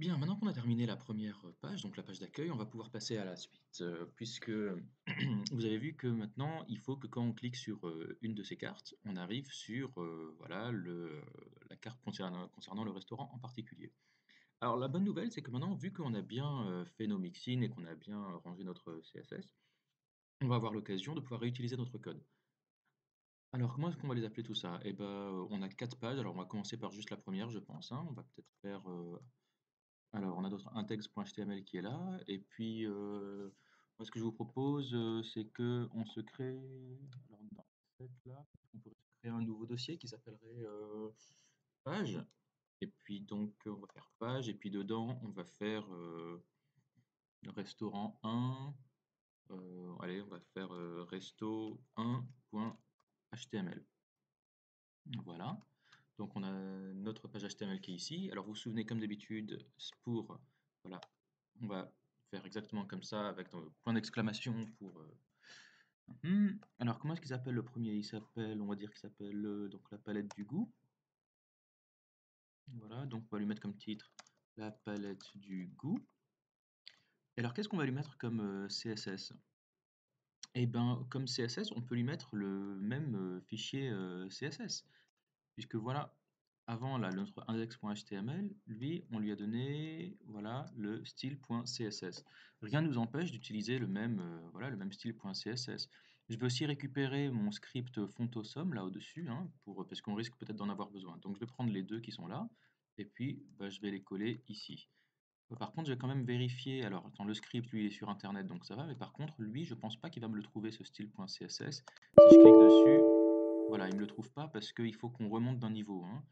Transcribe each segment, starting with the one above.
Bien, maintenant qu'on a terminé la première page, donc la page d'accueil, on va pouvoir passer à la suite, puisque vous avez vu que maintenant, il faut que quand on clique sur une de ces cartes, on arrive sur voilà, la carte concernant le restaurant en particulier. Alors la bonne nouvelle, c'est que maintenant, vu qu'on a bien fait nos mixins et qu'on a bien rangé notre CSS, on va avoir l'occasion de pouvoir réutiliser notre code. Alors comment est-ce qu'on va les appeler tout ça? Eh ben, on a 4 pages, alors on va commencer par juste la première, je pense, hein. On va peut-être faire alors, on a notre index.html qui est là, et puis moi ce que je vous propose, c'est que on se crée, alors dans cette là, on pourrait se créer un nouveau dossier qui s'appellerait page, et puis donc on va faire page, et puis dedans on va faire restaurant 1, allez, on va faire resto 1.html. Voilà. Donc on a notre page HTML qui est ici. Alors vous vous souvenez comme d'habitude, pour, voilà, on va faire exactement comme ça avec un point d'exclamation pour... Alors comment est-ce qu'il s'appelle le premier? Il s'appelle, on va dire qu'il s'appelle donc la palette du goût. Voilà, donc on va lui mettre comme titre la palette du goût. Et alors qu'est-ce qu'on va lui mettre comme CSS? Eh ben comme CSS, on peut lui mettre le même fichier CSS. Puisque voilà, avant là, notre index.html, lui, on lui a donné voilà, le style.css. Rien ne nous empêche d'utiliser le même, voilà, le même style.css. Je vais aussi récupérer mon script font-awesome là au-dessus, hein, parce qu'on risque peut-être d'en avoir besoin. Donc je vais prendre les deux qui sont là, et puis bah, je vais les coller ici. Par contre, je vais quand même vérifier. Alors, attends, le script, lui, il est sur Internet, donc ça va. Mais par contre, lui, je pense pas qu'il va me le trouver, ce style.css. Si je clique dessus, voilà, il me le trouve pas parce qu'il faut qu'on remonte d'un niveau, hein.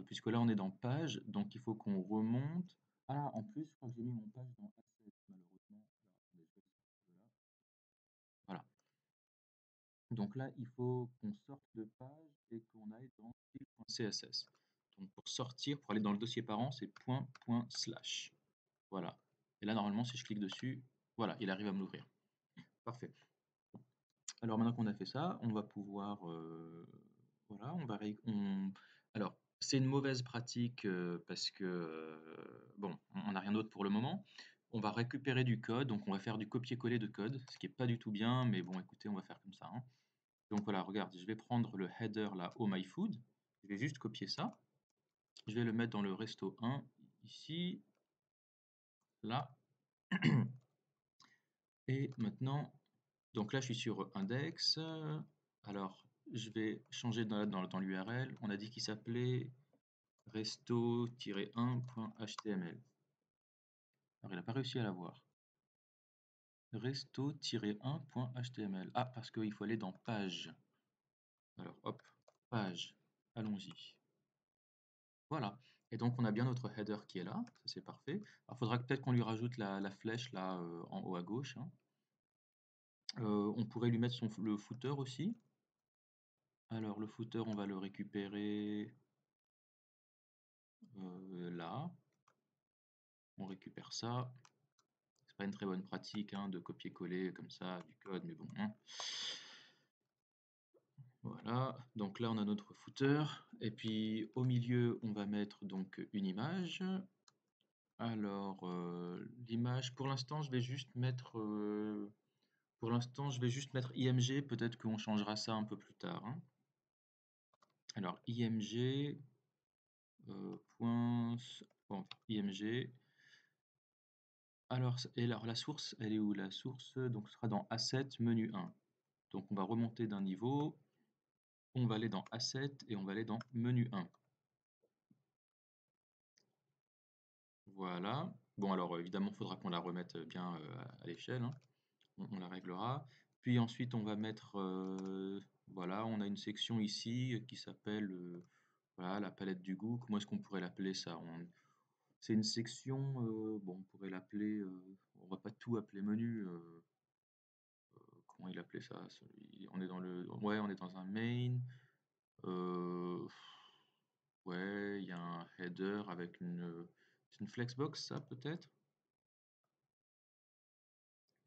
Puisque là, on est dans page, donc il faut qu'on remonte. Ah, en plus, je crois que j'ai mis mon page dans Assets, malheureusement. Alors, attendez, je vais le sortir de là. Voilà. Donc là, il faut qu'on sorte de page et qu'on aille dans style.css. Donc pour sortir, pour aller dans le dossier parent, c'est point/slash. Voilà. Et là, normalement, si je clique dessus, voilà, il arrive à me l'ouvrir. Parfait. Alors maintenant qu'on a fait ça, on va pouvoir, voilà, alors c'est une mauvaise pratique parce que bon, on n'a rien d'autre pour le moment. On va récupérer du code, donc on va faire du copier-coller de code, ce qui est pas du tout bien, mais bon, écoutez, on va faire comme ça, hein. Donc voilà, regarde, je vais prendre le header là, Oh My Food, je vais juste copier ça, je vais le mettre dans le resto 1 ici, là, et maintenant, donc là, je suis sur index. Alors, je vais changer dans l'URL. On a dit qu'il s'appelait resto-1.html. Alors, il n'a pas réussi à l'avoir. Resto-1.html. Ah, parce qu'il faut aller dans page. Alors, hop, page. Allons-y. Voilà. Et donc, on a bien notre header qui est là. Ça, c'est parfait. Alors, il faudra peut-être qu'on lui rajoute la flèche là en haut à gauche, hein. On pourrait lui mettre le footer aussi. Alors, le footer, on va le récupérer là. On récupère ça. C'est pas une très bonne pratique hein, de copier-coller comme ça du code, mais bon, hein. Voilà, donc là on a notre footer, et puis au milieu on va mettre donc une image. Alors l'image, pour l'instant je vais juste mettre IMG, peut-être qu'on changera ça un peu plus tard, hein. Alors IMG bon, IMG. Alors la source, elle est où? La source donc sera dans Asset menu 1. Donc on va remonter d'un niveau, on va aller dans Asset et on va aller dans Menu 1. Voilà. Bon alors évidemment il faudra qu'on la remette bien à l'échelle, hein. On la réglera. Puis ensuite on va mettre, voilà, on a une section ici qui s'appelle voilà, la palette du goût. Comment est-ce qu'on pourrait l'appeler ça? C'est une section, bon on pourrait l'appeler, on va pas tout appeler menu. Comment il appelait ça? On est dans ouais, on est dans un main. Euh, ouais, il y a un header avec c'est une flexbox, ça, peut-être?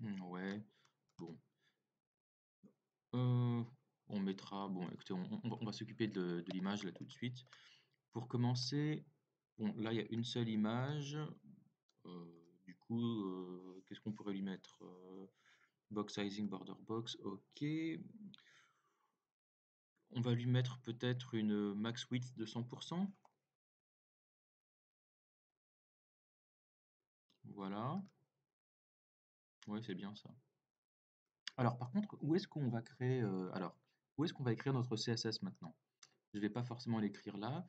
Ouais, bon. Euh, on mettra, bon, écoutez, on va s'occuper de l'image là tout de suite. Pour commencer, bon, là, il y a une seule image. Du coup, qu'est-ce qu'on pourrait lui mettre? Box sizing, border box, ok. On va lui mettre peut-être une max width de 100%. Voilà. Ouais, c'est bien ça. Alors par contre, où est-ce qu'on va créer où est-ce qu'on va écrire notre CSS maintenant? Je ne vais pas forcément l'écrire là.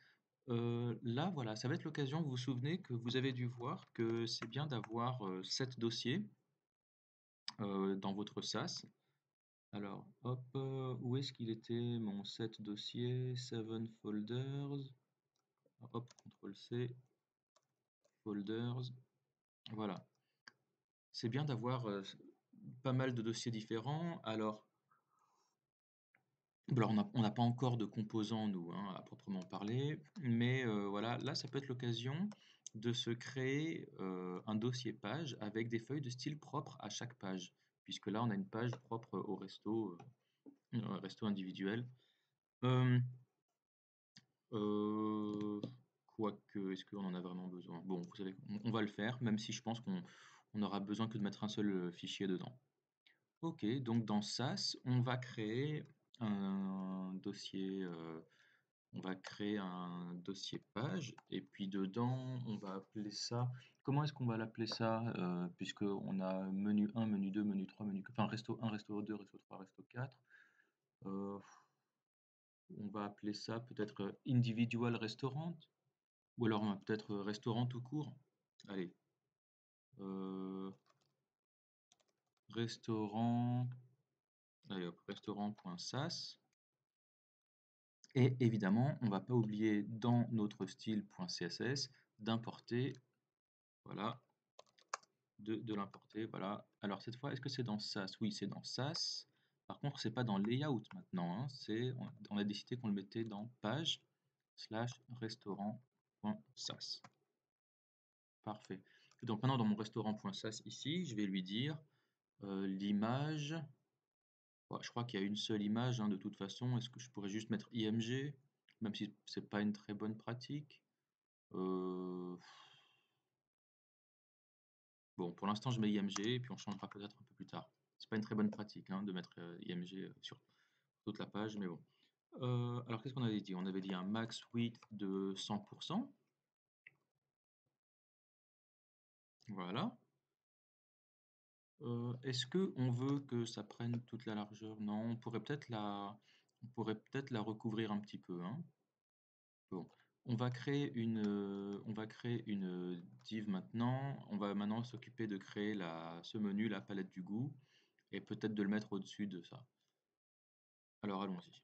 Là, voilà, ça va être l'occasion, vous vous souvenez que vous avez dû voir que c'est bien d'avoir 7 dossiers dans votre SAS. Alors, hop, où est-ce qu'il était mon set dossier? 7 folders. Hop, CTRL-C, folders. Voilà. C'est bien d'avoir pas mal de dossiers différents. Alors, bon, alors, on n'a pas encore de composants, nous, hein, à proprement parler, mais voilà, là, ça peut être l'occasion de se créer un dossier page avec des feuilles de style propres à chaque page, puisque là, on a une page propre au resto, resto individuel. Euh, euh, Quoique, est-ce qu'on en a vraiment besoin? Bon, vous savez, on va le faire, même si je pense qu'on aura besoin que de mettre un seul fichier dedans. Ok, donc dans SAS, on va créer un dossier, on va créer un dossier page, et puis dedans, on va appeler ça. Comment est-ce qu'on va l'appeler ça? Puisque on a menu 1, menu 2, menu 3, enfin resto 1, resto 2, resto 3, resto 4. Euh, on va appeler ça peut-être individual restaurant, ou alors peut-être restaurant tout court. Allez, restaurant, allez hop, restaurant.sas. Et évidemment, on ne va pas oublier dans notre style.css d'importer, voilà, de l'importer, voilà. Alors cette fois, est-ce que c'est dans SAS? Oui, c'est dans SAS. Par contre, c'est pas dans layout maintenant, hein. On a décidé qu'on le mettait dans page / restaurant.sas. Parfait. Donc maintenant, dans mon restaurant.sas ici, je vais lui dire l'image. Ouais, je crois qu'il y a une seule image, hein, de toute façon. Est-ce que je pourrais juste mettre IMG, même si c'est pas une très bonne pratique? Euh, Bon, pour l'instant, je mets IMG, et puis on changera peut-être un peu plus tard. C'est pas une très bonne pratique, hein, de mettre IMG sur toute la page, mais bon. Alors, qu'est-ce qu'on avait dit? On avait dit un max width de 100%. Voilà. Est-ce que on veut que ça prenne toute la largeur? Non, on pourrait peut-être la recouvrir un petit peu, hein. Bon, on va créer une div maintenant. On va maintenant s'occuper de créer ce menu, la palette du goût, et peut-être de le mettre au-dessus de ça. Alors allons-y.